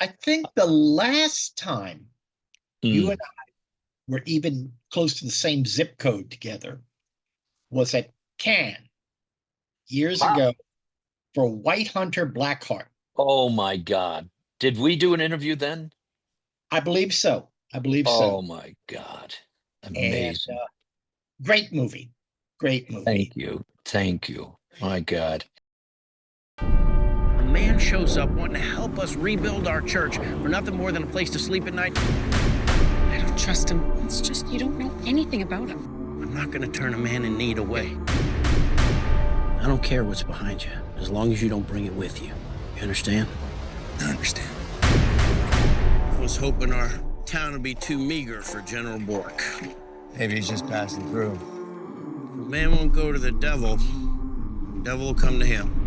I think the last time you and Mm. I were even close to the same zip code together was at Cannes years Wow. ago for White Hunter Blackheart. Oh my God. Did we do an interview then? I believe so. I believe Oh so. my God. And Amazing. great movie. Great movie. Thank you. Thank you. My God. A man shows up wanting to help us rebuild our church for nothing more than a place to sleep at night. I don't trust him. It's just you don't know anything about him. I'm not going to turn a man in need away. I don't care what's behind you, as long as you don't bring it with you. You understand? I understand. I was hoping our town would be too meager for General Bork. Maybe he's just passing through. If a man won't go to the devil will come to him.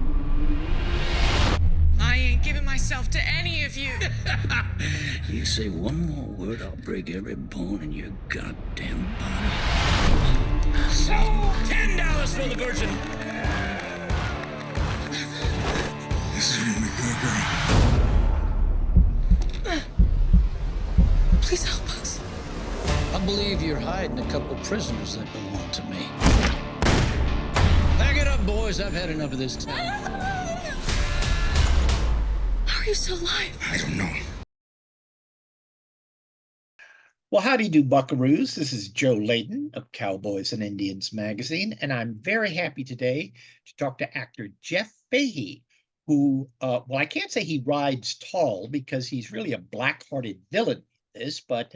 I ain't giving myself to any of you. You say one more word, I'll break every bone in your goddamn body. So, $10 for the virgin. This is when we go, girl. Please help us. I believe you're hiding a couple prisoners that belong to me. Pack it up, boys. I've had enough of this town. How are you still alive? I don't know. Well, how do you do, buckaroos? This is Joe Layton of Cowboys and Indians magazine, and I'm very happy today to talk to actor Jeff Fahey, who, well, I can't say he rides tall because he's really a black-hearted villain in this, but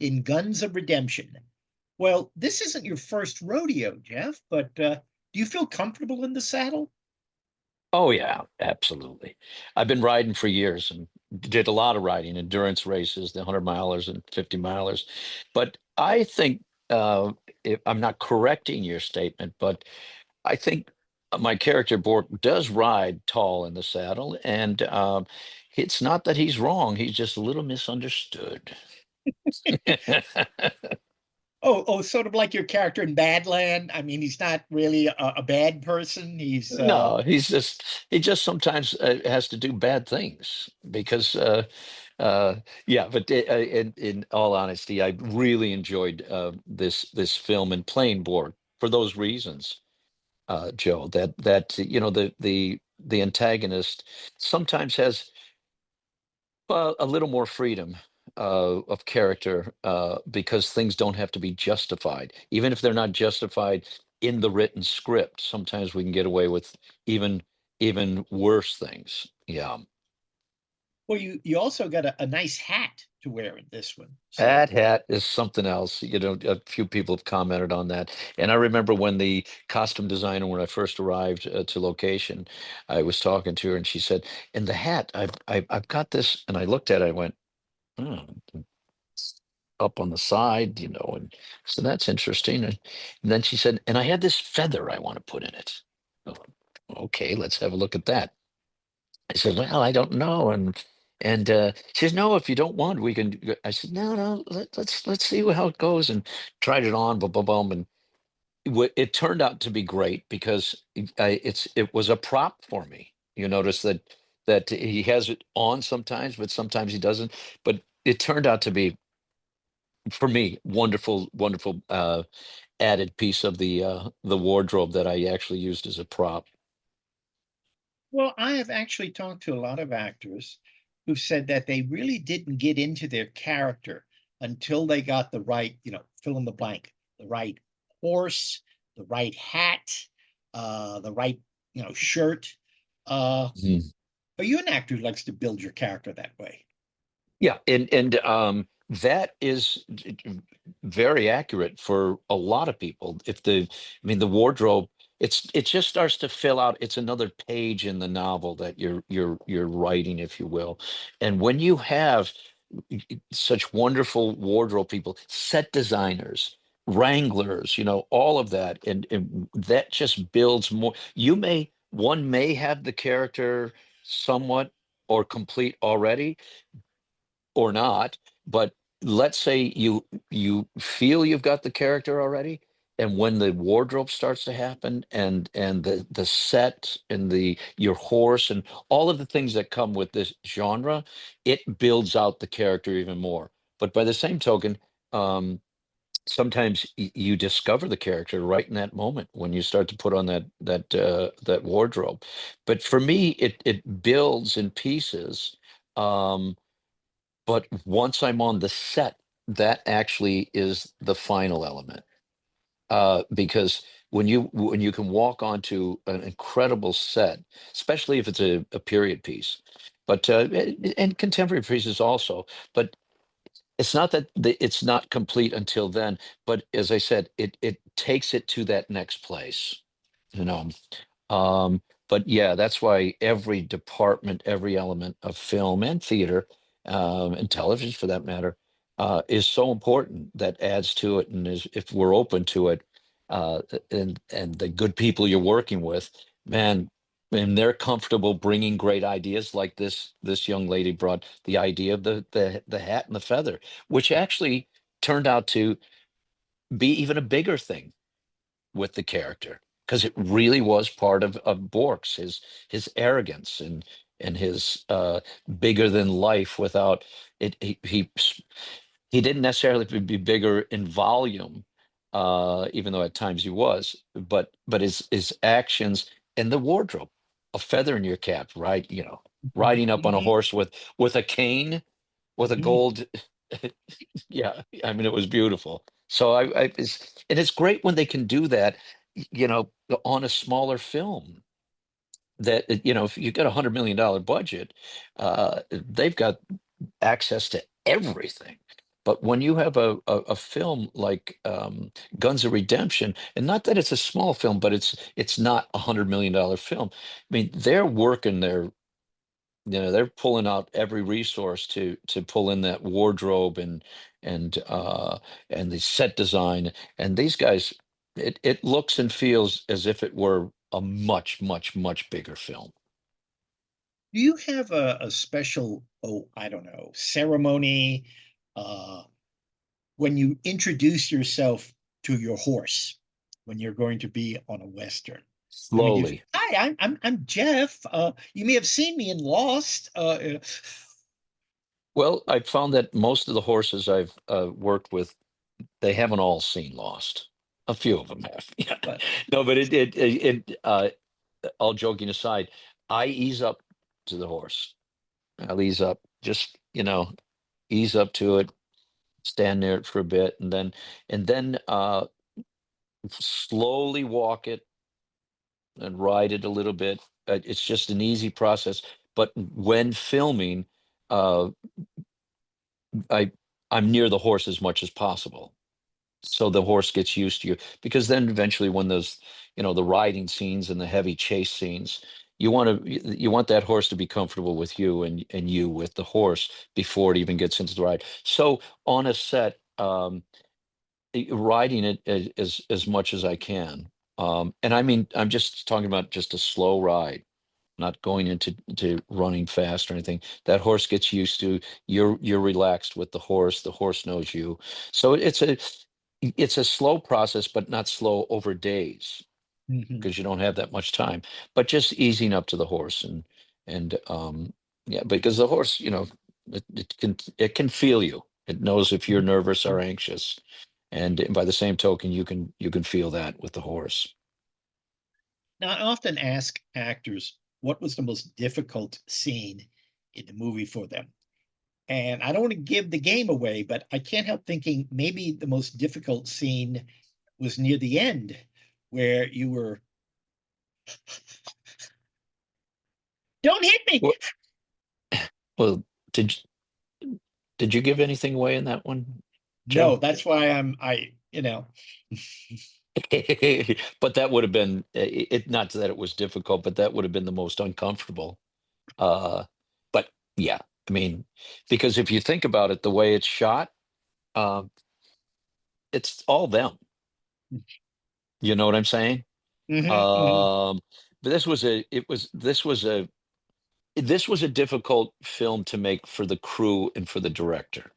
in Guns of Redemption. Well, this isn't your first rodeo, Jeff, but do you feel comfortable in the saddle? Oh yeah, absolutely. I've been riding for years and did a lot of riding, endurance races, the 100 milers and 50 milers. But I think if I'm not correcting your statement, but I think my character Bork does ride tall in the saddle, and it's not that he's wrong; he's just a little misunderstood. Oh, sort of like your character in Badland. I mean, he's not really a bad person. He's No, he just sometimes has to do bad things because uh yeah, but in all honesty, I really enjoyed this film and playing Borg for those reasons, Joe, that you know the antagonist sometimes has a little more freedom of character because things don't have to be justified. Even if they're not justified in the written script, sometimes we can get away with even even worse things. Yeah. well, you also got a nice hat to wear in this one. So That hat is something else. You know, a few people have commented on that. And I remember when the costume designer, when I first arrived to location, I was talking to her and she said, "In the hat, I've got this." And I looked at it, I went, "Oh, up on the side, you know," and so that's interesting. And then she said, and I had this feather I want to put in it. Oh, okay, let's have a look at that. I said, well, I don't know. And she says, no, if you don't want, we can. I said, no, no, let's see how it goes, and tried it on, boom, boom, boom, and it turned out to be great because it was a prop for me. You notice that he has it on sometimes, but sometimes he doesn't. But it turned out to be for me, wonderful, wonderful added piece of the wardrobe that I actually used as a prop. well, I have actually talked to a lot of actors who said that they really didn't get into their character until they got the right, fill in the blank, the right horse, the right hat, the right, shirt. Uh, Mhm. are you an actor who likes to build your character that way? Yeah, and that is very accurate for a lot of people. I mean, the wardrobe, it just starts to fill out. It's another page in the novel that you're writing, if you will. And when you have such wonderful wardrobe people, set designers, wranglers, you know, all of that, and that just builds more. One may have the character somewhat or complete already or not, but let's say you feel you've got the character already, and when the wardrobe starts to happen, and the set and your horse and all of the things that come with this genre, it builds out the character even more. But by the same token, um, sometimes you discover the character right in that moment when you start to put on that wardrobe. But for me, it builds in pieces. Um, but once I'm on the set, that actually is the final element. Because when you can walk onto an incredible set, especially if it's a period piece, but and contemporary pieces also, but it's not that it's not complete until then, but as I said, it takes it to that next place, you know. Um, but yeah, that's why every department, every element of film and theater, and television for that matter, is so important, that adds to it. And is, if we're open to it, and the good people you're working with, man, and they're comfortable bringing great ideas, like this young lady brought the idea of the hat and the feather, which actually turned out to be even a bigger thing with the character, because it really was part of Bork's, his arrogance and his bigger than life without it. He didn't necessarily have to be bigger in volume, even though at times he was, but his actions and the wardrobe, a feather in your cap, right? You know, riding up on a Mhm, horse with a cane, with a mhm. gold. Yeah, I mean, it was beautiful. So and it's great when they can do that, you know, on a smaller film. That you know, if you got $100 million budget, they've got access to everything. But when you have a film like Guns of Redemption, and not that it's a small film, but it's not $100 million film. I mean, they're working their, you know, they're pulling out every resource to pull in that wardrobe and and the set design, and these guys, it looks and feels as if it were a much bigger film. Do you have a special, oh, I don't know, ceremony uh, when you introduce yourself to your horse when you're going to be on a Western? I mean, Slowly. hi, I'm Jeff. You may have seen me in Lost. Well, I found that most of the horses I've worked with, they haven't all seen Lost. A few of them have. Yeah. but No, but all joking aside, I ease up to the horse. I'll ease up, just, you know, ease up to it, stand near it for a bit, and then slowly walk it and ride it a little bit. It's just an easy process. But when filming, uh, I I'm near the horse as much as possible, so the horse gets used to you. Because then eventually, when those, you know, the riding scenes and the heavy chase scenes, you want that horse to be comfortable with you, and you with the horse before it even gets into the ride. So on a set, riding it as much as I can. And I mean, I'm just talking about just a slow ride, not going into to running fast or anything. That horse gets used to, you're relaxed with the horse knows you. So it's a slow process, but not slow over days, Mhm. because you don't have that much time. But just easing up to the horse, and yeah, because the horse, you know, it can feel you. It knows if you're nervous or anxious, and by the same token, you can feel that with the horse. Now, I often ask actors what was the most difficult scene in the movie for them. And I don't want to give the game away, but I can't help thinking maybe the most difficult scene was near the end, where you were, don't hit me. Well, well, did did you give anything away in that one, No, Joe? that's why But that would have been it. Not that it was difficult, but that would have been the most uncomfortable. Uh, but yeah, I mean, because if you think about it, the way it's shot, uh, it's all them. You know what I'm saying? Mhm, mhm, Um, but this was a difficult film to make for the crew and for the director,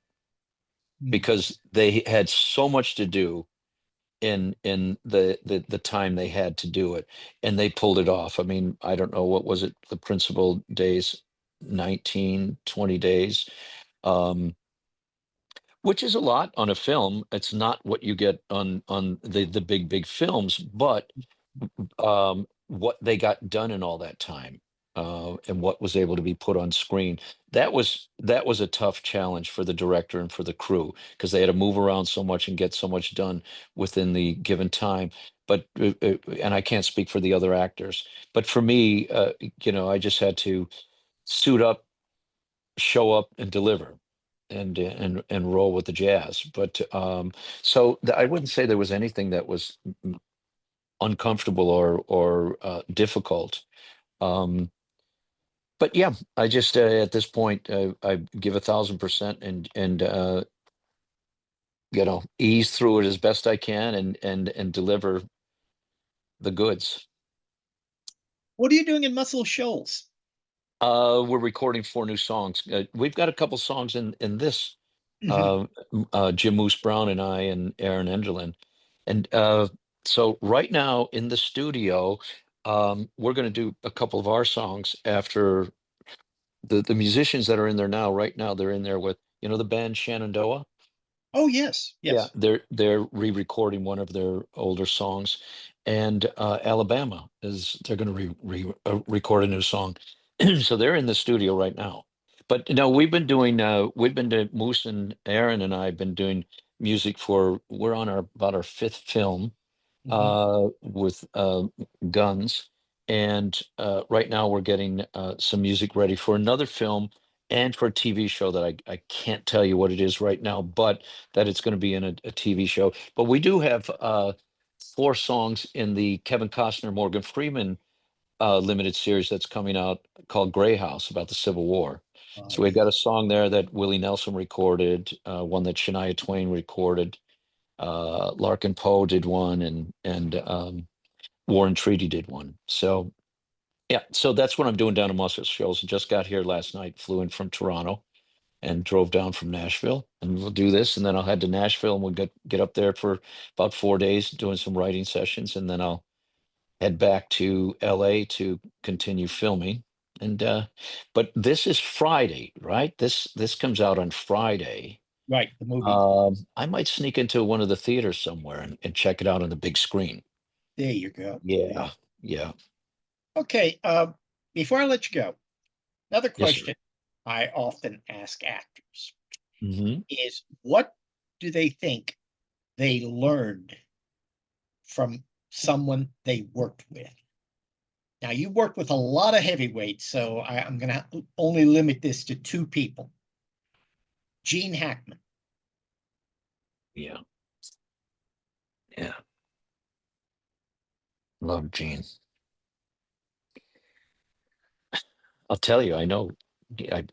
mhm, because they had so much to do, in the time they had to do it, and they pulled it off. I mean, I don't know, what was it, the principal days, 19, 20 days, um, which is a lot on a film. It's not what you get on the big films, but what they got done in all that time, and what was able to be put on screen. That was a tough challenge for the director and for the crew, because they had to move around so much and get so much done within the given time. But and I can't speak for the other actors, but for me, I just had to suit up, show up, and deliver. And roll with the jazz. But so I wouldn't say there was anything that was uncomfortable or difficult. Um, but yeah, I just at this point, I give 1,000%, and ease through it as best I can, and deliver the goods. What are you doing in Muscle Shoals? We're recording 4 new songs. We've got a couple songs in this. Mhm. Jim Moose Brown and I and Aaron Enderlin, and so right now in the studio, we're going to do a couple of our songs after the musicians that are in there now. Right now, they're in there with the band Shenandoah. Oh, yes, Yeah, yes. they're re-recording one of their older songs, and Alabama they're going to record a new song, so they're in the studio right now. But we've been doing Moose and Aaron and I have been doing music we're on about our fifth film, Mhm. with guns. And right now we're getting some music ready for another film and for a TV show that I can't tell you what it is right now, but that it's going to be in a TV show. But we do have 4 songs in the Kevin Costner, Morgan Freeman limited series that's coming out, called Gray House, about the Civil War. So we've got a Yeah. song there that Willie Nelson recorded, one that Shania Twain recorded, Larkin Poe did one, and Warren Treaty did one. So yeah, so that's what I'm doing down in Muscle Shoals. Just got here last night, flew in from Toronto, and drove down from Nashville, and we'll do this, and then I'll head to Nashville, and we'll get up there for about 4 days doing some writing sessions, and then I'll head back to LA to continue filming. And but this is Friday, right? This comes out on Friday. Right, the movie. I might sneak into one of the theaters somewhere and check it out on the big screen. There you go. Yeah. Yeah, yeah. Okay, before I let you go, another Yes, sir. question I often ask actors Hmm. is what do they think they learned from someone they worked with? Now, you worked with a lot of heavyweights, so I'm going to only limit this to 2 people. Gene Hackman. Yeah, yeah. Love Gene. I'll tell you, I know. I've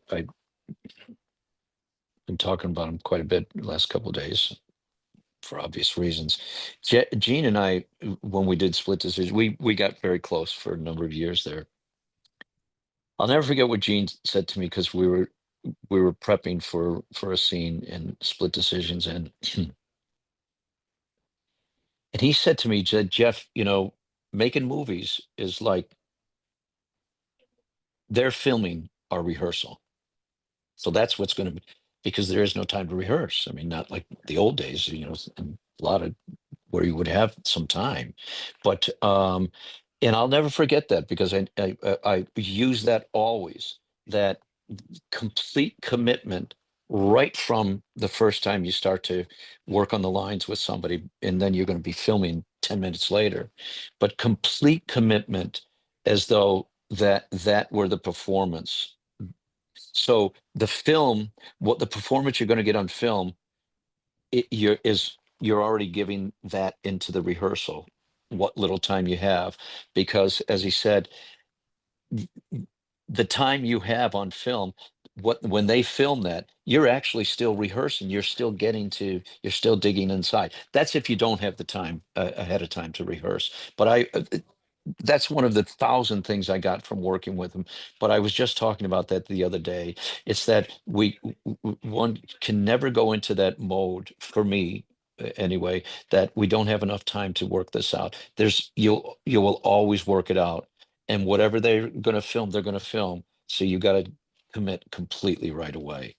been talking about him quite a bit the last couple of days, for obvious reasons. Gene and I, when we did Split Decision, we got very close for a number of years there. I'll never forget what Gene said to me, because we were prepping for a scene in Split Decisions, and and he said to me, Jeff, making movies is like they're filming our rehearsal. So that's what's going to be, because there is no time to rehearse. I mean, not like the old days, and a lot of where you would have some time. But and I'll never forget that, because I use that always, that complete commitment right from the first time you start to work on the lines with somebody, and then you're going to be filming 10 minutes later, but complete commitment, as though that were the performance. So the film, what the performance you're going to get on film, you're already giving that into the rehearsal, what little time you have, because as he said, the time you have on film, when they film that, you're actually still rehearsing, you're still digging inside. That's if you don't have the time ahead of time to rehearse. But that's one of the 1,000 things I got from working with him. But I was just talking about that the other day. It's that one can never go into that mode, for me, anyway, that we don't have enough time to work this out. You will always work it out, and whatever they're going to film, they're going to film. So you got to commit completely right away.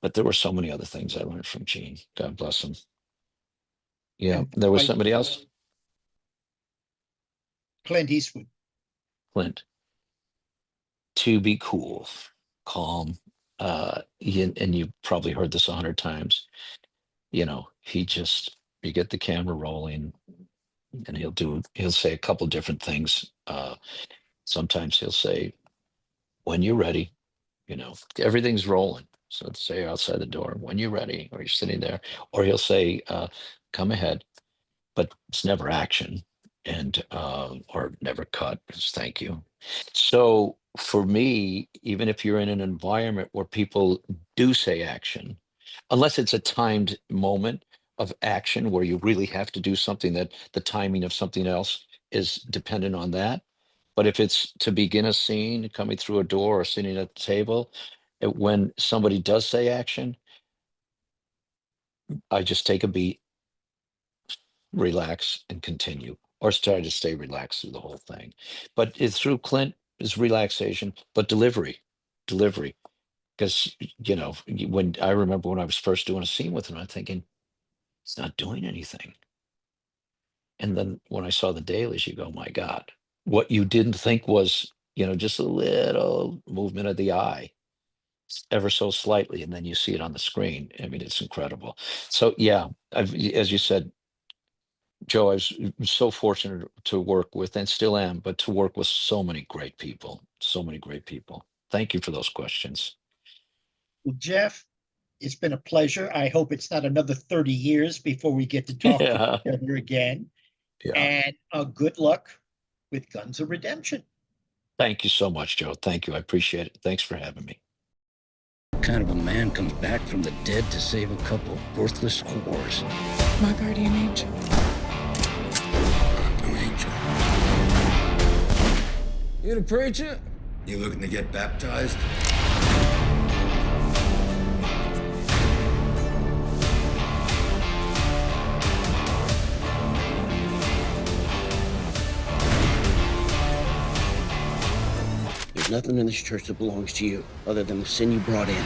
But there were so many other things I learned from Gene. God bless him. Yeah, And there was like somebody else, Clint Eastwood. Clint. To be cool, calm. And you probably heard this 100 times. He just, you get the camera rolling, and he'll say a couple different things. Sometimes he'll say, when you're ready, everything's rolling. So let's say you're outside the door, when you're ready, or you're sitting there, or he'll say, come ahead, but it's never action, and or never cut. It's thank you. So for me, even if you're in an environment where people do say action, unless it's a timed moment of action where you really have to do something that the timing of something else is dependent on that. But if it's to begin a scene, coming through a door or sitting at the table, when somebody does say action, I just take a beat, relax, and continue, or try to stay relaxed through the whole thing. But it's through Clint is relaxation, but delivery. Because when I remember when I was first doing a scene with him, I'm thinking it's not doing anything. And then when I saw the dailies, you go, my God, what you didn't think was, just a little movement of the eye, ever so slightly, and then you see it on the screen. I mean, it's incredible. So yeah, as you said, Joe, I was so fortunate to work with, and still am, but to work with so many great people, so many great people. Thank you for those questions. Well, Jeff, it's been a pleasure. I hope it's not another 30 years before we get to talk to Yeah. each other again. Yeah. And good luck with Guns of Redemption. Thank you so much, Joe. Thank you. I appreciate it. Thanks for having me. What kind of a man comes back from the dead to save a couple worthless whores? My guardian angel. I'm no angel. You the preacher? You looking to get baptized? There's nothing in this church that belongs to you other than the sin you brought in.